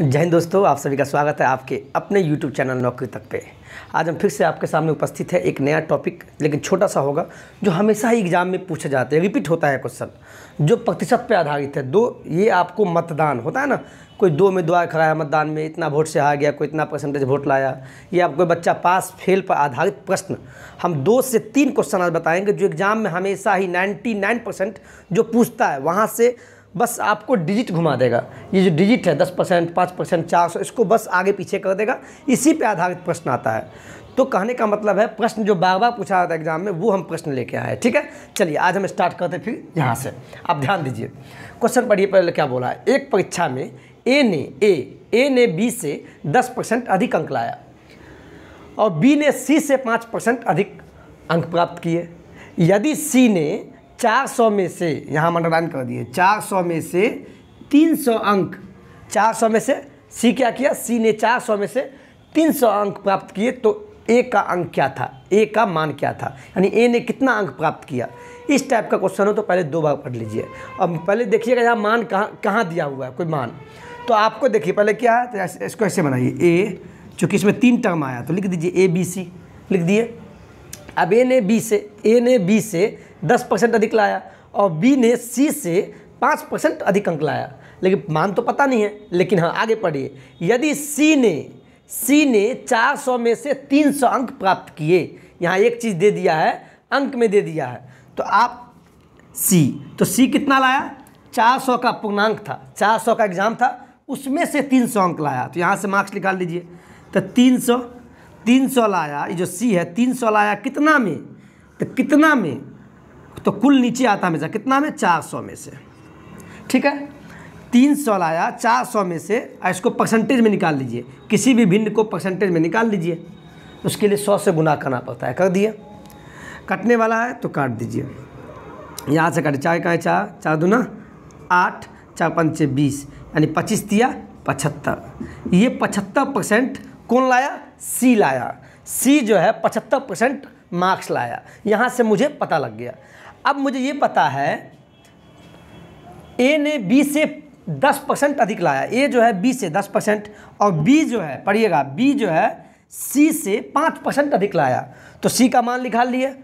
जय हिंद दोस्तों, आप सभी का स्वागत है आपके अपने YouTube चैनल नौकरी तक पे। आज हम फिर से आपके सामने उपस्थित है एक नया टॉपिक, लेकिन छोटा सा होगा, जो हमेशा ही एग्जाम में पूछा जाता है, रिपीट होता है क्वेश्चन, जो प्रतिशत पे आधारित है। ये आपको मतदान होता है ना, कोई 2 उम्मीदवार खड़ा है मतदान में, इतना वोट से हार गया, कोई इतना परसेंटेज वोट लाया, ये आपको बच्चा पास फेल पर आधारित प्रश्न हम 2 से 3 क्वेश्चन आज बताएंगे, जो एग्जाम में हमेशा ही 99% जो पूछता है वहाँ से बस आपको डिजिट घुमा देगा। ये जो डिजिट है 10%, 5%, 400, इसको बस आगे पीछे कर देगा। इसी पे आधारित प्रश्न आता है। तो कहने का मतलब है प्रश्न जो बार बार पूछा जाता है एग्जाम में, वो हम प्रश्न लेके आए। ठीक है, चलिए आज हम स्टार्ट करते हैं फिर यहाँ से। आप ध्यान दीजिए, क्वेश्चन पढ़िए पहले क्या बोला है। एक परीक्षा में ए ने बी से 10% अधिक अंक लाया और बी ने सी से 5% अधिक अंक प्राप्त किए। यदि सी ने 400 में से, यहाँ अंडरलाइन कर दिए, 400 में से 300 अंक, 400 में से सी क्या किया, सी ने 400 में से 300 अंक प्राप्त किए, तो ए का अंक क्या था, ए का मान क्या था, यानी ए ने कितना अंक प्राप्त किया। इस टाइप का क्वेश्चन हो तो पहले 2 बार पढ़ लीजिए। अब पहले देखिएगा यहाँ मान कहाँ दिया हुआ है, कोई मान, तो आपको देखिए पहले क्या है, तो इसको ऐसे बनाइए। ए, चूँकि इसमें 3 टर्म आया तो लिख दीजिए ABC, लिख दिए। अब ए ने बी से 10% अधिक लाया और बी ने सी से 5% अधिक अंक लाया, लेकिन मान तो पता नहीं है। लेकिन हाँ, आगे पढ़िए। यदि सी ने 400 में से 300 अंक प्राप्त किए, यहाँ एक चीज़ दे दिया है, अंक में दे दिया है, तो आप सी कितना लाया, 400 का पूर्णांक था, 400 का एग्जाम था, उसमें से 300 अंक लाया, तो यहाँ से मार्क्स निकाल लीजिए। तो 300 लाया, ये जो सी है 300 लाया कितना में, तो कितना में, तो कुल नीचे आता हमेशा कितना में, 400 में से। ठीक है, 300 लाया 400 में से, इसको परसेंटेज में निकाल लीजिए, किसी भी भिन्न को परसेंटेज में निकाल लीजिए। उसके लिए 100 से गुना करना पड़ता है, कर दिए। कटने वाला है तो काट दीजिए, यहाँ से काटे, 4 का है 4, 4 दूना 8, 4 पंचे 20, यानी 25 दिया 75। ये 75% कौन लाया, सी लाया। सी जो है 75% मार्क्स लाया। यहाँ से मुझे पता लग गया। अब मुझे ये पता है ए ने बी से 10% अधिक लाया, ए जो है बी से 10%, और बी जो है, पढ़िएगा, बी जो है सी से 5% अधिक लाया, तो सी का मान निकाल लिए।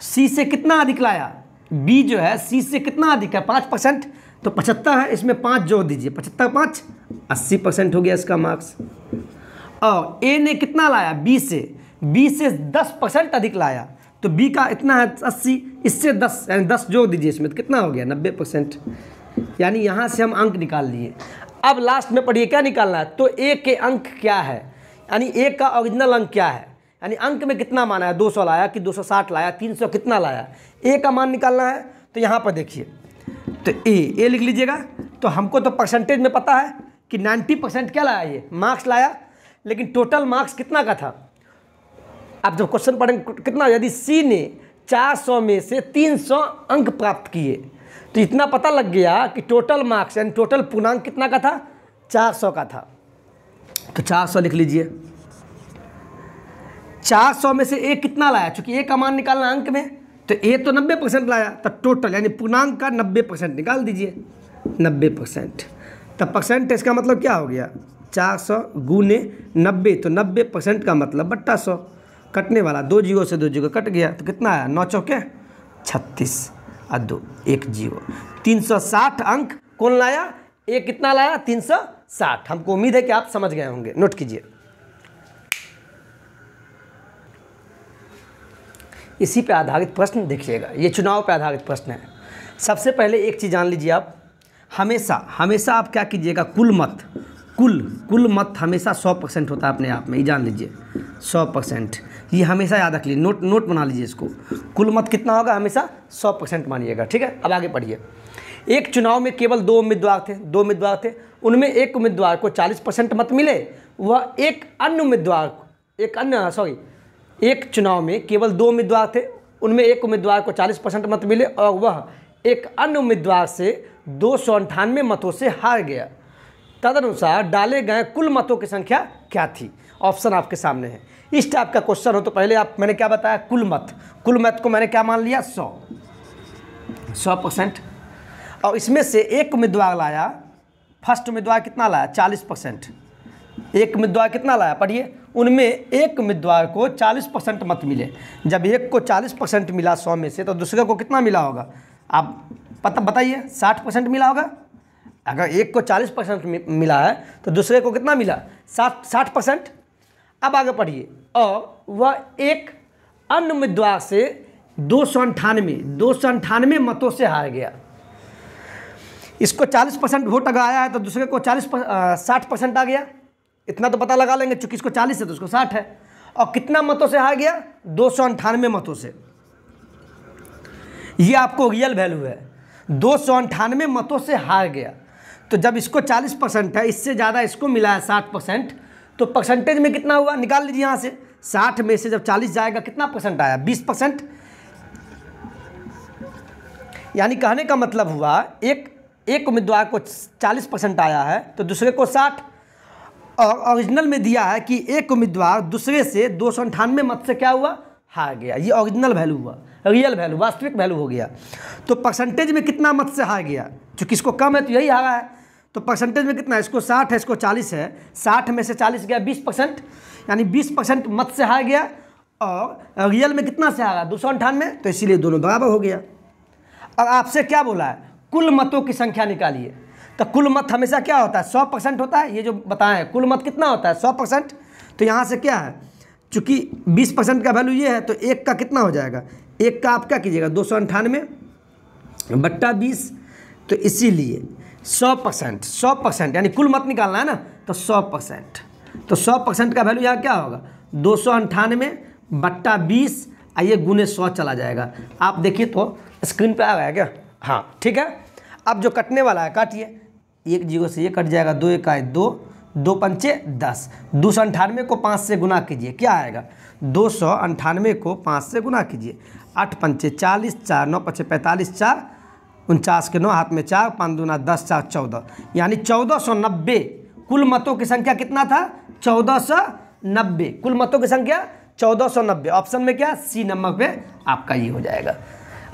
सी से कितना अधिक लाया, बी जो है सी से कितना अधिक है, 5%, तो 75 है, इसमें 5 जोड़ दीजिए, 75 5 80% हो गया इसका मार्क्स। और ए ने कितना लाया, बी से 10% अधिक लाया, तो बी का इतना है 80, इससे 10 यानी 10 जोड़ दीजिए इसमें, तो कितना हो गया 90%, यानी यहाँ से हम अंक निकाल लिए। अब लास्ट में पढ़िए क्या निकालना है, तो ए के अंक क्या है, यानी ए का ओरिजिनल अंक क्या है, यानी अंक में कितना माना है, 200 लाया कि 260 लाया, 300 कितना लाया, ए का मान निकालना है। तो यहाँ पर देखिए, तो ए लिख लीजिएगा। तो हमको तो परसेंटेज में पता है कि 90% क्या लाया, ये मार्क्स लाया, लेकिन टोटल मार्क्स कितना का था। अब जब क्वेश्चन पढ़ेंगे कितना, यदि सी ने 400 में से 300 अंक प्राप्त किए, तो इतना पता लग गया कि टोटल मार्क्स यानी टोटल पूर्णांक कितना का था, 400 का था। तो 400 लिख लीजिए। 400 में से ए कितना लाया, चूंकि ए का मान निकालना अंक में, तो ए तो 90% लाया, तो टोटल यानी पूर्णांक का 90% निकाल दीजिए, 90%। तब परसेंट इसका मतलब क्या हो गया, 400 गुने 90, तो 90% का मतलब बट्टा 100। कटने वाला 2 जीरो से 2 जीरो कट गया, तो कितना आया, 9 चौके 36 और 2 1 जीरो। 360 अंक कौन लाया, ए कितना लाया, 360। हमको उम्मीद है कि आप समझ गए होंगे, नोट कीजिए। इसी पे आधारित प्रश्न देखिएगा, ये चुनाव पे आधारित प्रश्न है। सबसे पहले एक चीज़ जान लीजिए, आप हमेशा आप क्या कीजिएगा, कुल मत हमेशा 100% होता है अपने आप में, ये जान लीजिए, 100%। ये हमेशा याद रख लीजिए, नोट बना लीजिए इसको। कुल मत कितना होगा, हमेशा 100% मानिएगा। ठीक है, अब आगे पढ़िए। एक चुनाव में केवल 2 उम्मीदवार थे, उनमें एक उम्मीदवार को 40% मत मिले, वह एक चुनाव में केवल 2 उम्मीदवार थे, उनमें एक उम्मीदवार को 40% मत मिले और वह एक अन्य उम्मीदवार से 298 मतों से हार गया। तदनुसार डाले गए कुल मतों की संख्या क्या थी। ऑप्शन आपके सामने है। इस टाइप का क्वेश्चन हो तो पहले मैंने क्या बताया, कुल मत को मैंने क्या मान लिया, 100%। और इसमें से एक उम्मीदवार लाया, फर्स्ट उम्मीदवार कितना लाया 40%, एक उम्मीदवार कितना लाया, पढ़िए, उनमें एक उम्मीदवार को 40% मत मिले। जब एक को 40% मिला 100 में से, तो दूसरे को कितना मिला होगा, आप बताइए, 60% मिला होगा। अगर एक को 40% मिला है तो दूसरे को कितना मिला, 60%। अब आगे पढ़िए, और वह एक अन्य उम्मीदवार से 298 मतों से हार गया। इसको 40% वोट अगर आया है तो दूसरे को 60% आ गया, इतना तो पता लगा लेंगे, चूंकि इसको 40 है तो उसको 60 है। और कितना मतों से हार गया, 298 मतों से। ये आपको रियल वैल्यू है, 298 मतों से हार गया। तो जब इसको 40% है, इससे ज़्यादा इसको मिला है 60%, तो परसेंटेज में कितना हुआ, निकाल लीजिए यहाँ से। 60 में से जब 40 जाएगा कितना परसेंट आया, 20%। यानी कहने का मतलब हुआ एक उम्मीदवार को 40% आया है तो दूसरे को 60। और ओरिजिनल में दिया है कि एक उम्मीदवार दूसरे से 298 मत से क्या हुआ, हार गया। ये ओरिजिनल वैल्यू हुआ, रियल वैल्यू, वास्तविक वैल्यू हो गया। तो परसेंटेज में कितना मत से हार गया, चूँकि इसको कम है तो यही हारा है। तो परसेंटेज में कितना है, इसको 60 है, इसको 40 है, 60 में से 40 गया 20%, यानी 20% मत से हार गया। और रियल में कितना से हारा, 298, तो इसीलिए दोनों बराबर हो गया। और आपसे क्या बोला है, कुल मतों की संख्या निकालिए। तो कुल मत हमेशा क्या होता है, 100% होता है। ये जो बताएं कुल मत कितना होता है, 100%। तो यहाँ से क्या है, चूँकि 20% का वैल्यू ये है, तो एक का कितना हो जाएगा, एक का आप क्या कीजिएगा, 298/20। तो इसीलिए 100% यानी कुल मत निकालना है ना, तो 100%। तो 100% का वैल्यू यहाँ क्या होगा, 298/20। आइए गुने 100 चला जाएगा। आप देखिए तो स्क्रीन पे आ गया क्या, हाँ ठीक है। अब जो कटने वाला है काटिए, 1 0 से ये कट जाएगा, 2 1 2, 2 पंचे 10, 298 को 5 से गुना कीजिए, क्या आएगा, 298 को 5 से गुना कीजिए, 8 पंचे 40, 4 9 पंचे 45, 4 49 के 9 हाथ में 4, 5 दूना 10, 4 14, यानी 1490। कुल मतों की संख्या कितना था, 1490। कुल मतों की संख्या 1490। ऑप्शन में क्या, सी नंबर पे आपका ये हो जाएगा।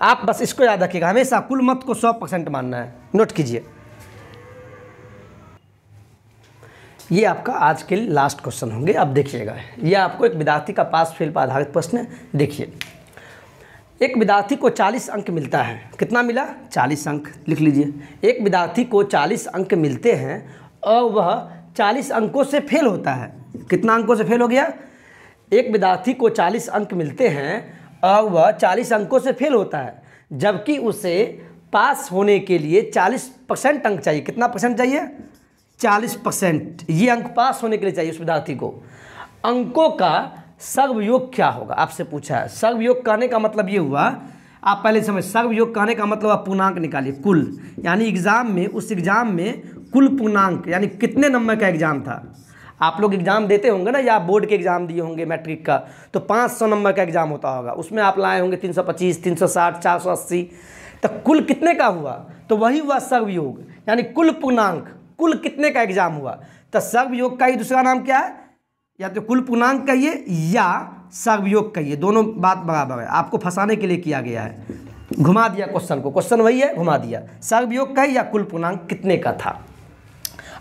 आप बस इसको याद रखिएगा, हमेशा कुल मत को 100% मानना है, नोट कीजिए। ये आपका आज के लिए लास्ट क्वेश्चन होंगे। अब देखिएगा, ये आपको एक विद्यार्थी का पास फेल पर आधारित प्रश्न है। देखिए, एक विद्यार्थी को 40 अंक मिलता है, कितना मिला, 40 अंक, लिख लीजिए। एक विद्यार्थी को 40 अंक मिलते हैं और वह 40 अंकों से फेल होता है। कितना अंकों से फेल हो गया, एक विद्यार्थी को 40 अंक मिलते हैं और वह 40 अंकों से फेल होता है, जबकि उसे पास होने के लिए 40% अंक चाहिए। कितना परसेंट चाहिए, 40%। ये अंक पास होने के लिए चाहिए उस विद्यार्थी को। अंकों का सर्वयोग क्या होगा, आपसे पूछा है। सर्वयोग कहने का मतलब ये हुआ, आप पहले समझ, सर्वयोग कहने का मतलब आप पूर्णांक निकालिए, कुल, यानी एग्जाम में, उस एग्जाम में कुल पूर्णांक, यानी कितने नंबर का एग्जाम था। आप लोग एग्जाम देते होंगे ना, या बोर्ड के एग्जाम दिए होंगे मैट्रिक का, तो 500 नंबर का एग्जाम होता होगा, उसमें आप लाए होंगे 325, 360, 480। तो कुल कितने का हुआ, तो वही हुआ सर्वयोग, यानी कुल पूर्णांक, कुल कितने का एग्जाम हुआ। तो सर्वयोग का ही दूसरा नाम क्या है, या तो कुल पूर्णांक कहिए या सर्वयोग कहिए, दोनों बात बराबर है। आपको फंसाने के लिए किया गया है, घुमा दिया क्वेश्चन को, क्वेश्चन वही है, घुमा दिया। सर्वयोग कहिए या कुल पूर्णांक कितने का था।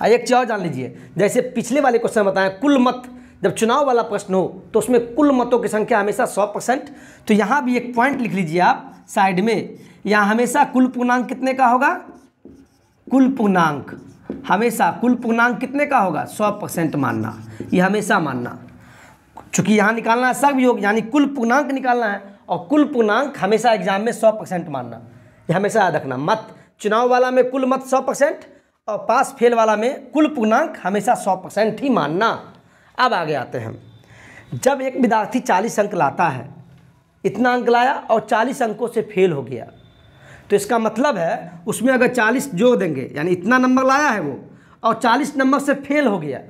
एक चीज और जान लीजिए, जैसे पिछले वाले क्वेश्चन बताएं, कुल मत, जब चुनाव वाला प्रश्न हो तो उसमें कुल मतों की संख्या हमेशा 100%। तो यहाँ भी एक पॉइंट लिख लीजिए आप साइड में, यहाँ हमेशा कुल पूर्णांक कितने का होगा, कुल पूर्णांक हमेशा, कुल पूर्णांक कितने का होगा, 100% मानना, ये हमेशा मानना। चूंकि यहाँ निकालना है सर्वयोग, यानी कुल पूर्णांक निकालना है, और कुल पूर्णांक हमेशा एग्जाम में 100% मानना, ये हमेशा याद रखना। मत चुनाव वाला में कुल मत 100% और पास फेल वाला में कुल पूर्णांक हमेशा 100% ही मानना। अब आगे आते हैं, जब एक विद्यार्थी 40 अंक लाता है, इतना अंक लाया और 40 अंकों से फेल हो गया, तो इसका मतलब है उसमें अगर 40 जोड़ देंगे, यानी इतना नंबर लाया है वो और 40 नंबर से फेल हो गया,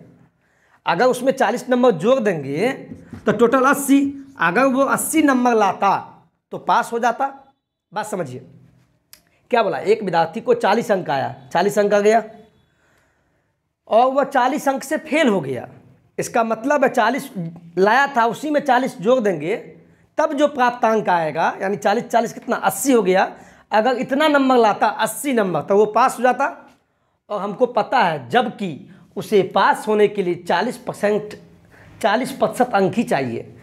अगर उसमें 40 नंबर जोड़ देंगे तो टोटल 80। अगर वो 80 नंबर लाता तो पास हो जाता। बात समझिए, क्या बोला, एक विद्यार्थी को 40 अंक आया, 40 अंक आ गया और वह 40 अंक से फेल हो गया। इसका मतलब है 40 लाया था, उसी में 40 जोड़ देंगे तब जो प्राप्तांक आएगा, यानी 40 40 कितना, 80 हो गया। अगर इतना नंबर लाता 80 नंबर तो वो पास हो जाता। और हमको पता है जबकि उसे पास होने के लिए 40% अंक ही चाहिए।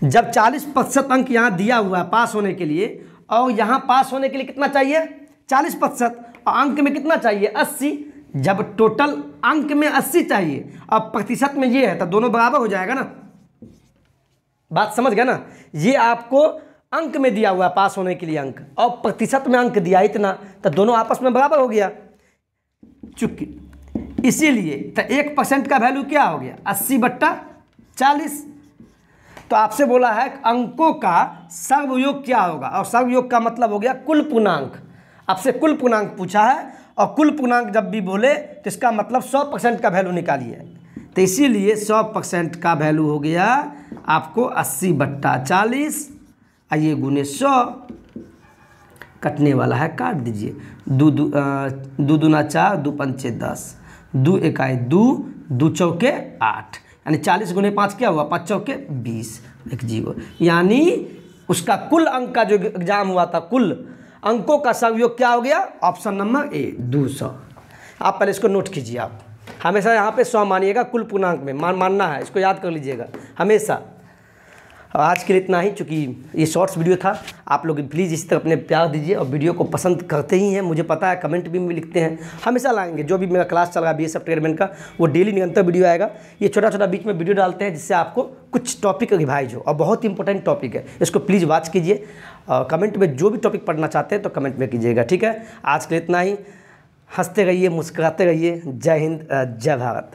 जब 40% अंक यहाँ दिया हुआ है पास होने के लिए, और यहाँ पास होने के लिए कितना चाहिए 40%, और अंक में कितना चाहिए 80। जब टोटल अंक में 80 चाहिए और प्रतिशत में ये है तो दोनों बराबर हो जाएगा ना। बात समझ गया ना। ये आपको अंक में दिया हुआ है पास होने के लिए अंक, और प्रतिशत में अंक दिया इतना, तो दोनों आपस में बराबर हो गया। चूंकि इसीलिए तो 1% का वैल्यू क्या हो गया 80/40। तो आपसे बोला है अंकों का सर्वयोग क्या होगा, और सर्वयोग का मतलब हो गया कुल पूर्णांक। आपसे कुल पूर्णांक पूछा है, और कुल पूर्णांक जब भी बोले तो इसका मतलब 100% का वैल्यू निकालिए। तो इसीलिए 100% का वैल्यू हो गया आपको 80/40, आइए गुने 100, कटने वाला है काट दीजिए। 2 दूना 4, 2 पंचे 10, 2 एकाई 2, 2 चौके 8, यानी 40 गुने 5 क्या हुआ 5 चौके 20, एक जीरो। यानी उसका कुल अंक का जो एग्जाम हुआ था, कुल अंकों का सर्वयोग क्या हो गया, ऑप्शन नंबर ए 200। आप पहले इसको नोट कीजिए। आप हमेशा यहाँ पे 100 मानिएगा, कुल पूर्णांक में मानना है, इसको याद कर लीजिएगा हमेशा। आज के लिए इतना ही, चूँकि ये शॉर्ट्स वीडियो था। आप लोग प्लीज़ इसी तरह अपने प्यार दीजिए, और वीडियो को पसंद करते ही हैं, मुझे पता है, कमेंट भी लिखते हैं। हमेशा लाएंगे, जो भी मेरा क्लास चल रहा है BSF ट्रेडमैन का, वो डेली निरंतर वीडियो आएगा। ये छोटा छोटा बीच में वीडियो डालते हैं जिससे आपको कुछ टॉपिक रिवाइज हो, और बहुत इंपॉर्टेंट टॉपिक है, इसको प्लीज़ वॉच कीजिए। कमेंट में जो भी टॉपिक पढ़ना चाहते हैं तो कमेंट में कीजिएगा, ठीक है। आज के लिए इतना ही। हंसते रहिए, मुस्कुराते रहिए। जय हिंद, जय भारत।